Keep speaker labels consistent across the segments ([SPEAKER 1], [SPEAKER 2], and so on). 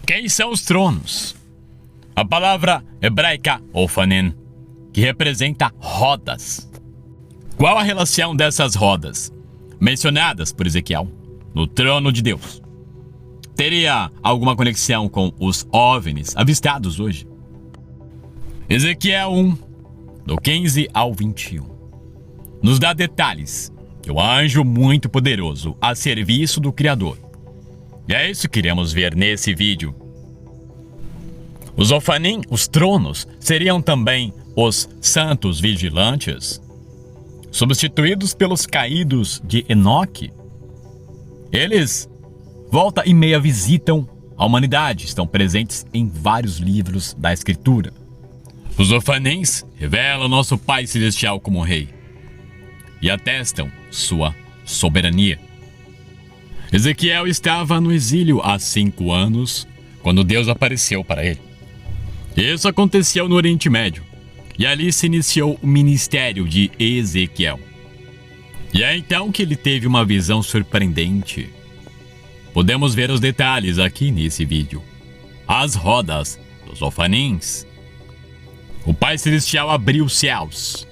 [SPEAKER 1] Quem são os tronos? A palavra hebraica Ophanim, que representa rodas. Qual a relação dessas rodas, mencionadas por Ezequiel, no trono de Deus? Teria alguma conexão com os OVNIs avistados hoje? Ezequiel 1, do 15 ao 21, nos dá detalhes que o anjo muito poderoso a serviço do Criador. E é isso que iremos ver nesse vídeo. Os Ophanim, os tronos, seriam também os santos vigilantes, substituídos pelos caídos de Enoque. Eles, volta e meia, visitam a humanidade, estão presentes em vários livros da Escritura. Os Ophanins revelam nosso Pai Celestial como Rei e atestam sua soberania. Ezequiel estava no exílio há 5 anos, quando Deus apareceu para ele. Isso aconteceu no Oriente Médio, e ali se iniciou o ministério de Ezequiel. E é então que ele teve uma visão surpreendente. Podemos ver os detalhes aqui nesse vídeo. As rodas dos Ophanins. O Pai Celestial abriu os céus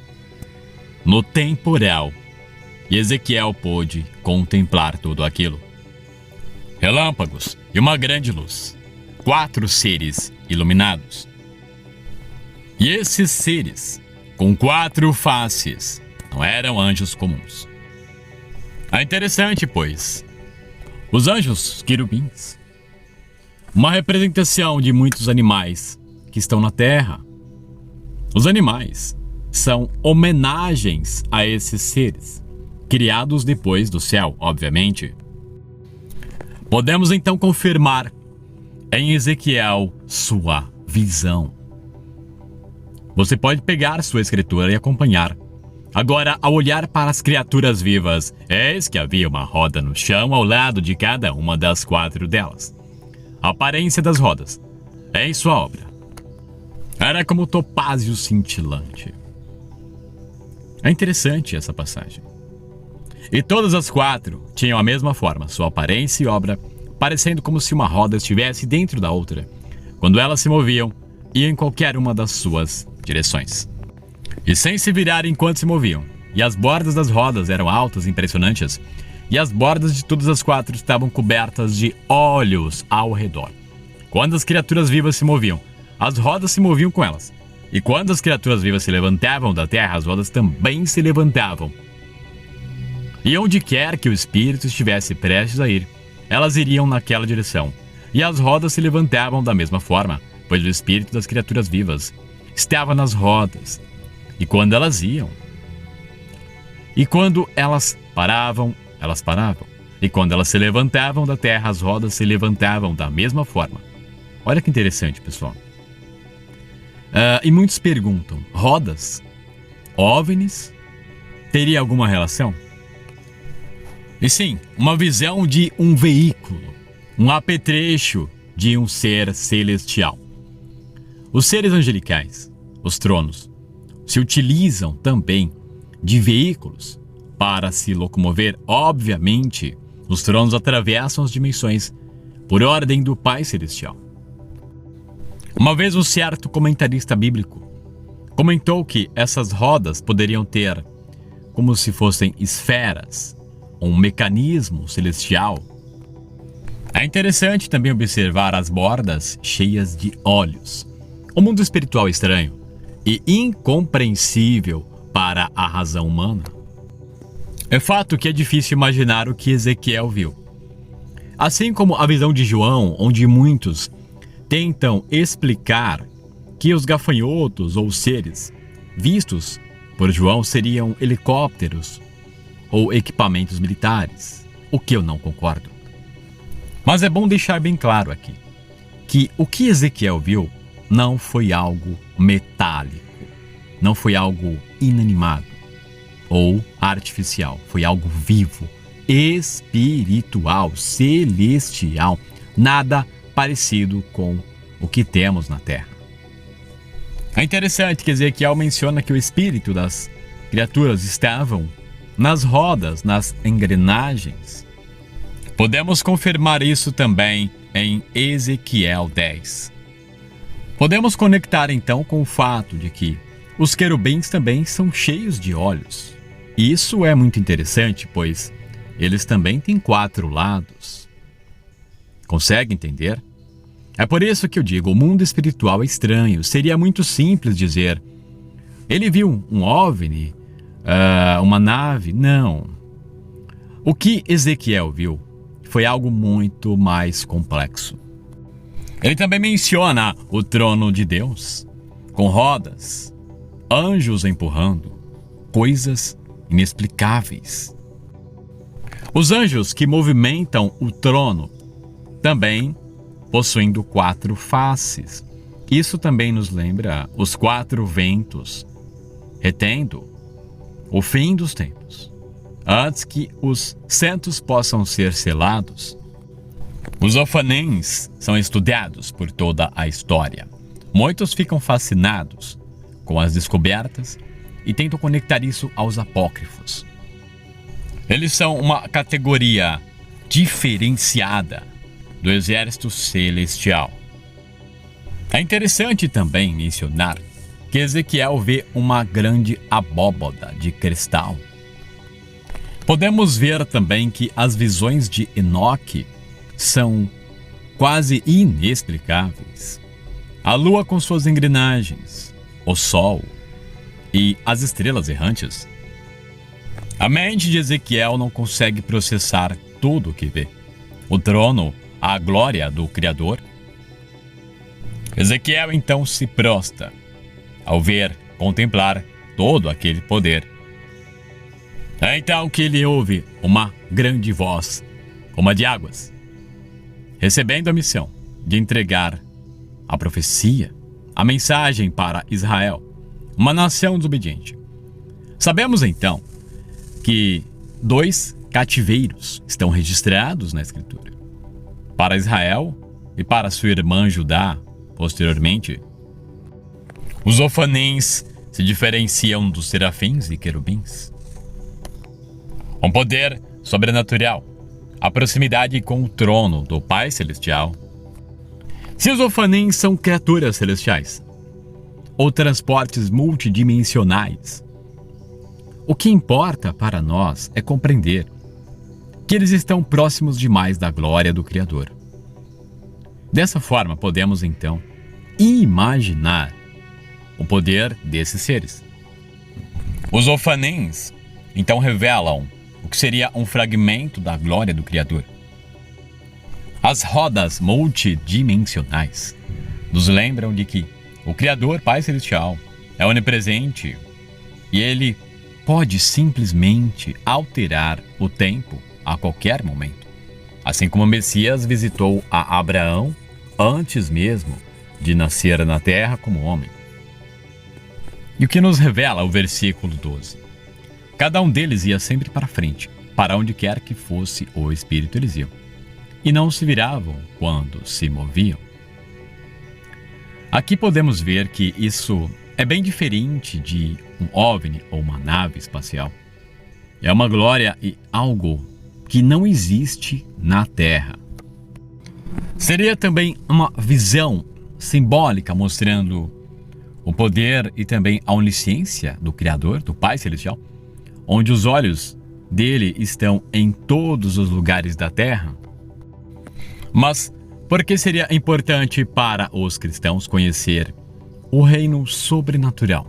[SPEAKER 1] no temporal, e Ezequiel pôde contemplar tudo aquilo. Relâmpagos e uma grande luz. 4 seres iluminados. E esses seres, com 4 faces, não eram anjos comuns. É interessante, pois, os anjos querubins, uma representação de muitos animais que estão na terra. Os animais são homenagens a esses seres, criados depois do céu, obviamente. Podemos então confirmar em Ezequiel sua visão. Você pode pegar sua escritura e acompanhar. Agora, ao olhar para as criaturas vivas, eis que havia uma roda no chão ao lado de cada uma das 4 delas. A aparência das rodas, em sua obra, era como topázio cintilante. É interessante essa passagem. E todas as 4 tinham a mesma forma, sua aparência e obra, parecendo como se uma roda estivesse dentro da outra, quando elas se moviam e em qualquer uma das suas direções. E sem se virar enquanto se moviam. E as bordas das rodas eram altas e impressionantes, e as bordas de todas as 4 estavam cobertas de olhos ao redor. Quando as criaturas vivas se moviam, as rodas se moviam com elas. E quando as criaturas vivas se levantavam da terra, as rodas também se levantavam. E onde quer que o espírito estivesse prestes a ir, elas iriam naquela direção. E as rodas se levantavam da mesma forma, pois o espírito das criaturas vivas estava nas rodas. E quando elas iam, e quando elas paravam, elas paravam. E quando elas se levantavam da terra, as rodas se levantavam da mesma forma. Olha que interessante, pessoal. E muitos perguntam, rodas, OVNIs, teria alguma relação? E sim, uma visão de um veículo, um apetrecho de um ser celestial. Os seres angelicais, os tronos, se utilizam também de veículos para se locomover. Obviamente, os tronos atravessam as dimensões por ordem do Pai Celestial. Uma vez um certo comentarista bíblico comentou que essas rodas poderiam ter como se fossem esferas, um mecanismo celestial. É interessante também observar as bordas cheias de olhos. O mundo espiritual estranho e incompreensível para a razão humana. É fato que é difícil imaginar o que Ezequiel viu. Assim como a visão de João, onde muitos tentam explicar que os gafanhotos ou seres vistos por João seriam helicópteros ou equipamentos militares, o que eu não concordo. Mas é bom deixar bem claro aqui que o que Ezequiel viu não foi algo metálico, não foi algo inanimado ou artificial, foi algo vivo, espiritual, celestial, nada parecido com o que temos na Terra. É interessante que Ezequiel menciona que o espírito das criaturas estavam nas rodas, nas engrenagens. Podemos confirmar isso também em Ezequiel 10. Podemos conectar então com o fato de que os querubins também são cheios de olhos. E isso é muito interessante, pois eles também têm 4 lados. Consegue entender? É por isso que eu digo, o mundo espiritual é estranho. Seria muito simples dizer, ele viu um OVNI, uma nave. Não. O que Ezequiel viu foi algo muito mais complexo. Ele também menciona o trono de Deus, com rodas, anjos empurrando, coisas inexplicáveis. Os anjos que movimentam o trono também possuindo 4 faces. Isso também nos lembra os 4 ventos, retendo o fim dos tempos, antes que os santos possam ser selados. Os ofanins são estudados por toda a história. Muitos ficam fascinados com as descobertas e tentam conectar isso aos apócrifos. Eles são uma categoria diferenciada do exército celestial. É interessante também mencionar que Ezequiel vê uma grande abóboda de cristal. Podemos ver também que as visões de Enoque são quase inexplicáveis. A lua com suas engrenagens, o sol e as estrelas errantes. A mente de Ezequiel não consegue processar tudo o que vê. O trono, a glória do Criador. Ezequiel então se prostra ao ver, contemplar todo aquele poder. É então que ele ouve uma grande voz, como a de águas, recebendo a missão de entregar a profecia, a mensagem para Israel, uma nação desobediente. Sabemos então que 2 cativeiros estão registrados na Escritura. Para Israel e para sua irmã Judá, posteriormente. Os ofanins se diferenciam dos serafins e querubins. Um poder sobrenatural, a proximidade com o trono do Pai Celestial. Se os ofanins são criaturas celestiais, ou transportes multidimensionais, o que importa para nós é compreender que eles estão próximos demais da glória do Criador. Dessa forma, podemos então imaginar o poder desses seres. Os ofanins então revelam o que seria um fragmento da glória do Criador. As rodas multidimensionais nos lembram de que o Criador, Pai Celestial, é onipresente e ele pode simplesmente alterar o tempo a qualquer momento. Assim como o Messias visitou a Abraão antes mesmo de nascer na terra como homem. E o que nos revela o versículo 12? Cada um deles ia sempre para frente, para onde quer que fosse o Espírito eles iam, e não se viravam quando se moviam. Aqui podemos ver que isso é bem diferente de um OVNI ou uma nave espacial. É uma glória e algo que não existe na Terra. Seria também uma visão simbólica mostrando o poder e também a onisciência do Criador, do Pai Celestial, onde os olhos dele estão em todos os lugares da Terra. Mas por que seria importante para os cristãos conhecer o reino sobrenatural?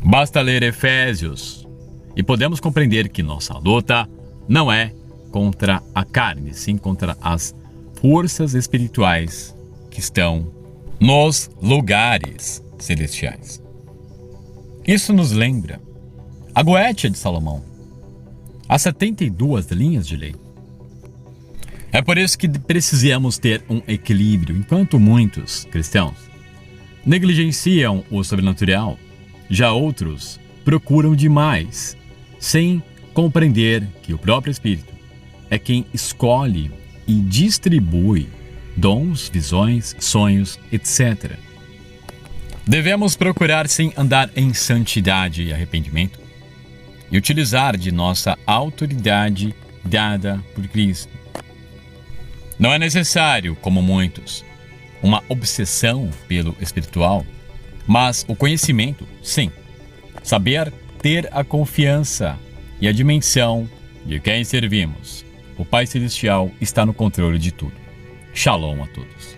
[SPEAKER 1] Basta ler Efésios e podemos compreender que nossa luta não é contra a carne, sim contra as forças espirituais que estão nos lugares celestiais. Isso nos lembra a Goétia de Salomão, as 72 linhas de lei. É por isso que precisamos ter um equilíbrio. Enquanto muitos cristãos negligenciam o sobrenatural, já outros procuram demais, sem compreender que o próprio Espírito é quem escolhe e distribui dons, visões, sonhos, etc. Devemos procurar sim andar em santidade e arrependimento e utilizar de nossa autoridade dada por Cristo. Não é necessário, como muitos, uma obsessão pelo espiritual, mas o conhecimento, sim. Saber ter a confiança e a dimensão de quem servimos. O Pai Celestial está no controle de tudo. Shalom a todos.